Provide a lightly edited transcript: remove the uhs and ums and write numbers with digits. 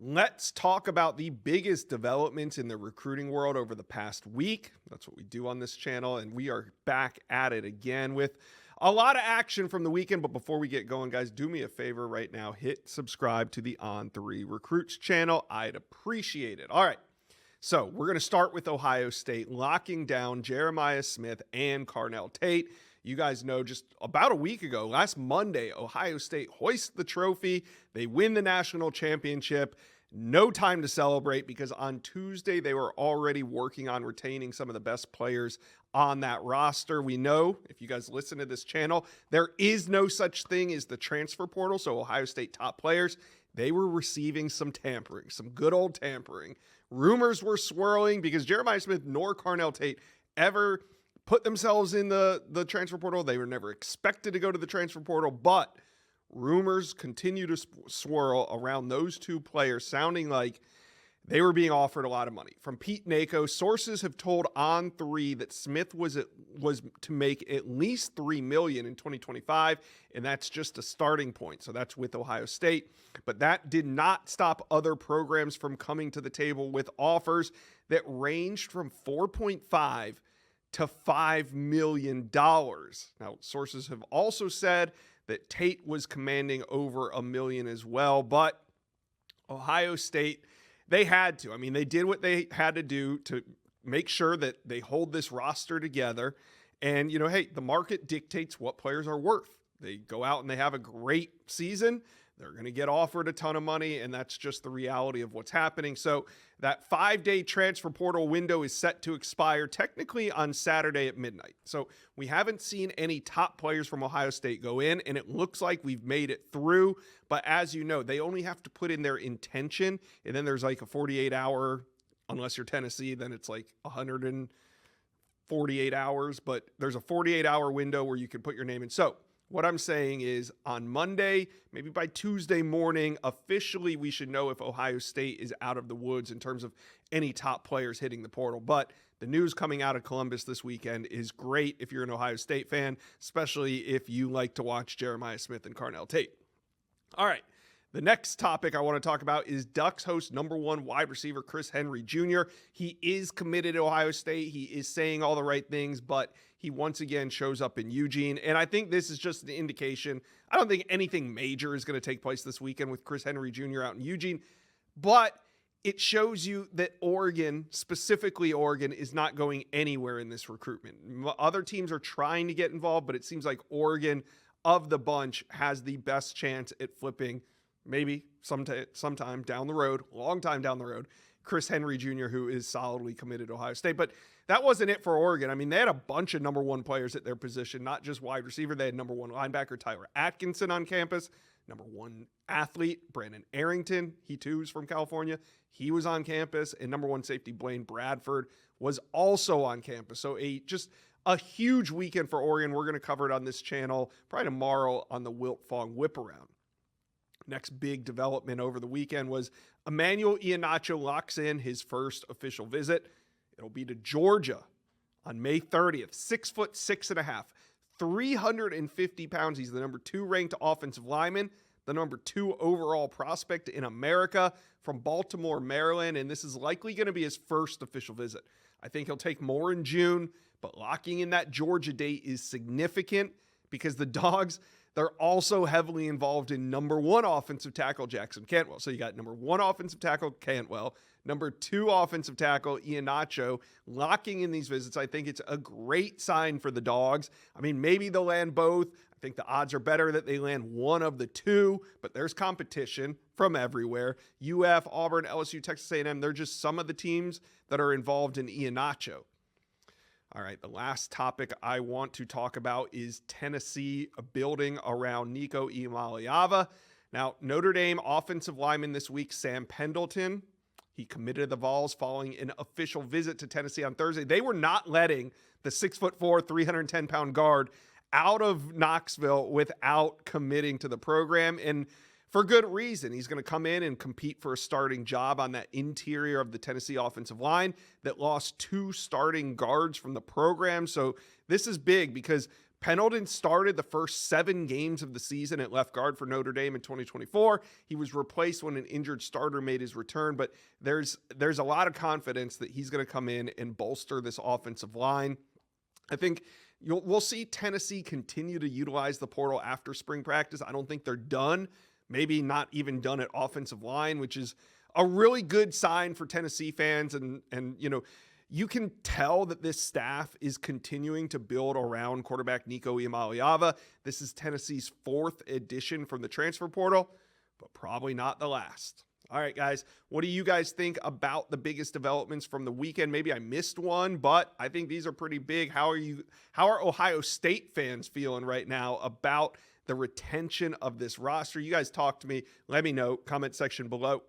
Let's talk about the biggest developments in the recruiting world over the past week. That's what we do on this channel, and we are back at it again with a lot of action from the weekend. But before we get going, guys, do me a favor right now. Hit subscribe to the On3 Recruits channel. I'd appreciate it. All right, so we're going to start with Ohio State locking down Jeremiah Smith and Carnell Tate. You guys know just about a week ago, last Monday, Ohio State hoists the trophy. They win the national championship. No time to celebrate because on Tuesday, they were already working on retaining some of the best players on that roster. We know, if you guys listen to this channel, there is no such thing as the transfer portal. So Ohio State top players, they were receiving some tampering, some good old tampering. Rumors were swirling because Jeremiah Smith nor Carnell Tate ever put themselves in the transfer portal. They were never expected to go to the transfer portal, but rumors continue to swirl around those two players, sounding like they were being offered a lot of money. From Pete Nako, sources have told On3 that Smith was to make at least $3 million in 2025, and that's just a starting point. So that's with Ohio State. But that did not stop other programs from coming to the table with offers that ranged from 4.5 to $5 million. Now, sources have also said that Tate was commanding over $1 million as well, but Ohio State, they had to. I mean, they did what they had to do to make sure that they hold this roster together. And, hey, the market dictates what players are worth. They go out and they have a great season. They're going to get offered a ton of money, and that's just the reality of what's happening. So that 5-day transfer portal window is set to expire technically on Saturday at midnight. So we haven't seen any top players from Ohio State go in, and it looks like we've made it through. But as you know, they only have to put in their intention, and then there's like a 48-hour, unless you're Tennessee, then it's like 148 hours. But there's a 48-hour window where you can put your name in. So what I'm saying is on Monday, maybe by Tuesday morning, officially we should know if Ohio State is out of the woods in terms of any top players hitting the portal. But the news coming out of Columbus this weekend is great if you're an Ohio State fan, especially if you like to watch Jeremiah Smith and Carnell Tate. All right. The next topic I want to talk about is Ducks host #1 wide receiver Chris Henry Jr. He is committed to Ohio State. He is saying all the right things, but he once again shows up in Eugene. And I think this is just an indication. I don't think anything major is going to take place this weekend with Chris Henry Jr. out in Eugene, but it shows you that Oregon, specifically Oregon, is not going anywhere in this recruitment. Other teams are trying to get involved, but it seems like Oregon of the bunch has the best chance at flipping maybe sometime down the road, long time down the road, Chris Henry Jr., who is solidly committed to Ohio State. But that wasn't it for Oregon. I mean, they had a bunch of #1 players at their position, not just wide receiver. They had #1 linebacker Tyler Atkinson on campus, #1 athlete Brandon Arrington. He too is from California. He was on campus. And #1 safety Blaine Bradford was also on campus. So just a huge weekend for Oregon. We're going to cover it on this channel probably tomorrow on the Wilt Fong Whip Around. Next big development over the weekend was Emmanuel Ihenacho locks in his first official visit. It'll be to Georgia on May 30th. 6'6.5", 350 pounds. He's the #2 ranked offensive lineman, the #2 overall prospect in America from Baltimore, Maryland. And this is likely going to be his first official visit. I think he'll take more in June, but locking in that Georgia date is significant because the Dogs, they're also heavily involved in #1 offensive tackle Jackson Cantwell. So you got #1 offensive tackle Cantwell, #2 offensive tackle Ihenacho locking in these visits. I think it's a great sign for the Dogs. I mean, maybe they'll land both. I think the odds are better that they land one of the two, but there's competition from everywhere. UF, Auburn, LSU, Texas A&M, they're just some of the teams that are involved in Ihenacho. All right, the last topic I want to talk about is Tennessee building around Nico Iamaleava. Now, Notre Dame offensive lineman this week, Sam Pendleton, he committed to the Vols following an official visit to Tennessee on Thursday. They were not letting the 6'4", 310-pound guard out of Knoxville without committing to the program. And for good reason. He's going to come in and compete for a starting job on that interior of the Tennessee offensive line that lost 2 starting guards from the program. So this is big because Pendleton started the first 7 games of the season at left guard for Notre Dame in 2024. He was replaced when an injured starter made his return, but there's a lot of confidence that he's going to come in and bolster this offensive line. I think we'll see Tennessee continue to utilize the portal after spring practice. I don't think they're done, maybe not even done at offensive line, which is a really good sign for Tennessee fans. And you can tell that this staff is continuing to build around quarterback Nico Iamaleava. This is Tennessee's 4th edition from the transfer portal, but probably not the last. All right, guys, what do you guys think about the biggest developments from the weekend? Maybe I missed one, but I think these are pretty big. How are Ohio State fans feeling right now about the retention of this roster? You guys talk to me. Let me know. Comment section below.